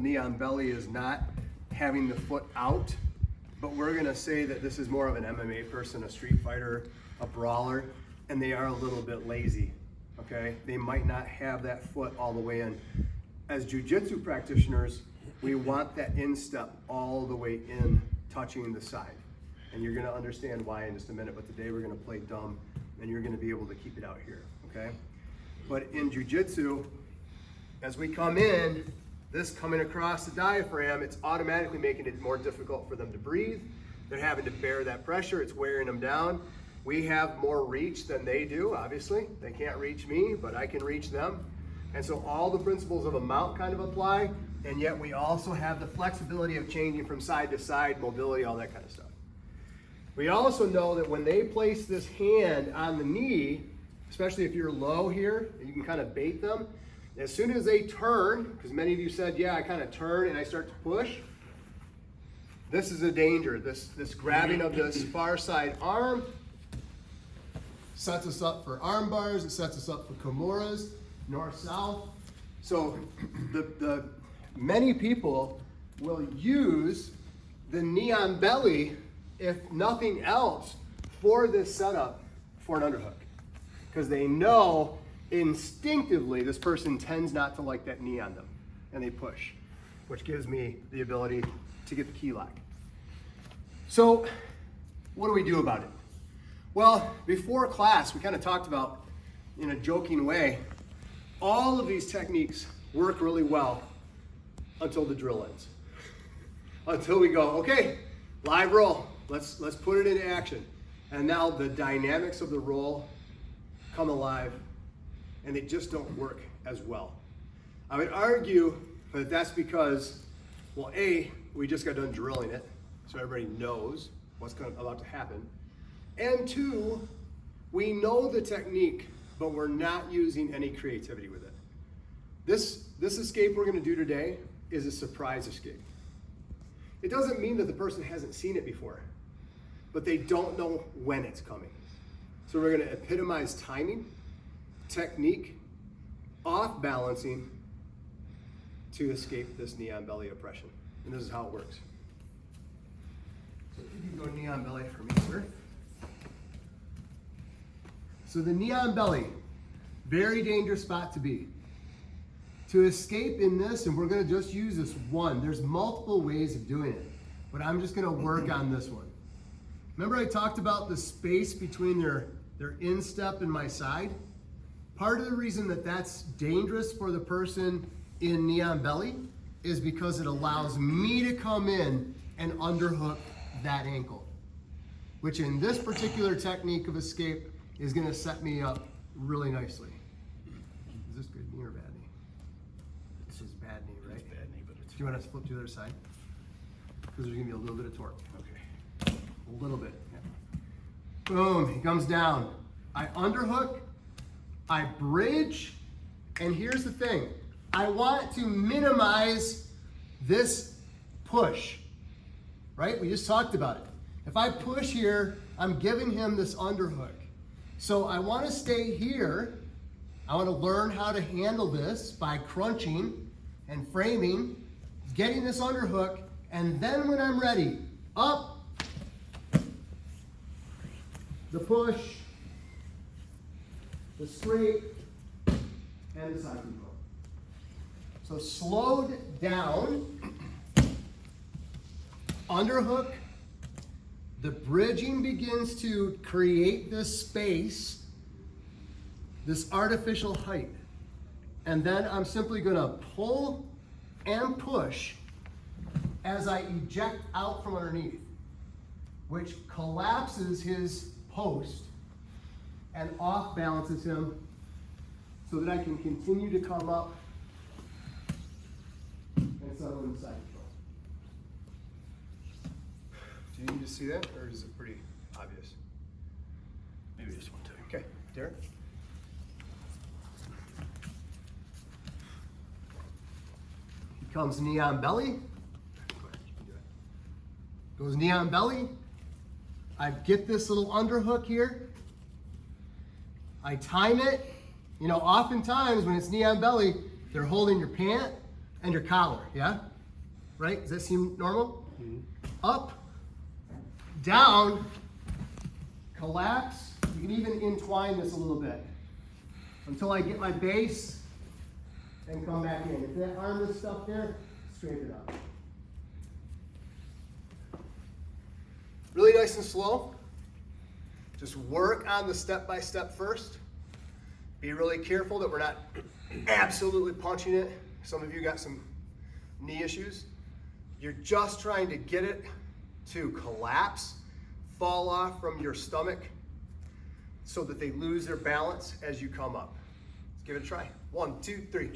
Knee on belly is not having the foot out, but we're gonna say that this is more of an MMA person, a street fighter, a brawler, and they are a little bit lazy, okay? They might not have that foot all the way in. As jiu-jitsu practitioners, we want that instep all the way in, touching the side. And you're gonna understand why in just a minute, but today we're gonna play dumb, and you're gonna be able to keep it out here, okay? But in jiu-jitsu, as we come in, this coming across the diaphragm, it's automatically making it more difficult for them to breathe. They're having to bear that pressure, it's wearing them down. We have more reach than they do, obviously. They can't reach me, but I can reach them. And so all the principles of a mount kind of apply, and yet we also have the flexibility of changing from side to side, mobility, all that kind of stuff. We also know that when they place this hand on the knee, especially if you're low here, you can kind of bait them. As soon as they turn, because many of you said, yeah, I kind of turn and I start to push, this is a danger. This grabbing of this far side arm sets us up for arm bars, it sets us up for kimuras, north-south. So the many people will use the knee on belly, if nothing else, for this setup for an underhook. Because they know instinctively this person tends not to like that knee on them, and they push, which gives me the ability to get the key lock. So what do we do about it? Well, before class, we kind of talked about, in a joking way, all of these techniques work really well until the drill ends. Until we go, okay, live roll, let's put it into action. And now the dynamics of the roll come alive, and they just don't work as well. I would argue that that's because, well, A, we just got done drilling it, so everybody knows what's about to happen. And two, we know the technique, but we're not using any creativity with it. This escape we're gonna do today is a surprise escape. It doesn't mean that the person hasn't seen it before, but they don't know when it's coming. So we're gonna epitomize timing, technique, off balancing to escape this knee on belly oppression. And this is how it works. So if you can go knee on belly for me, sir. So the knee on belly, very dangerous spot to be. To escape in this, and we're gonna just use this one, there's multiple ways of doing it, but I'm just gonna work on this one. Remember I talked about the space between their instep and my side? Part of the reason that that's dangerous for the person in knee on belly is because it allows me to come in and underhook that ankle, which in this particular technique of escape is gonna set me up really nicely. Is this good knee or bad knee? This is bad knee, right? It's bad knee, but it's. Do you want us to flip to the other side? Because there's gonna be a little bit of torque. Okay. A little bit. Yeah. Boom, he comes down. I underhook, I bridge, and here's the thing. I want to minimize this push, right? We just talked about it. If I push here, I'm giving him this underhook. So I want to stay here. I want to learn how to handle this by crunching and framing, getting this underhook, and then when I'm ready, up, the push, the straight, and the side control. So slowed down, underhook, the bridging begins to create this space, this artificial height. And then I'm simply gonna pull and push as I eject out from underneath, which collapses his post and off balances him so that I can continue to come up and settle in side control. Do you need to see that, or is it pretty obvious? Maybe just one time. Okay, Derek? He comes knee on belly. Go ahead, you can do it. Goes knee on belly. I get this little underhook here. I time it. You know, oftentimes when it's knee on belly, they're holding your pant and your collar, yeah? right? Does that seem normal? Up, down, collapse. You can even entwine this a little bit until I get my base and come back in. If that arm is stuck there, straighten it up. Really nice and slow. Just work on the step-by-step first. Be really careful that we're not absolutely punching it. Some of you got some knee issues. You're just trying to get it to collapse, fall off from your stomach so that they lose their balance as you come up. Let's give it a try. 1, 2, 3.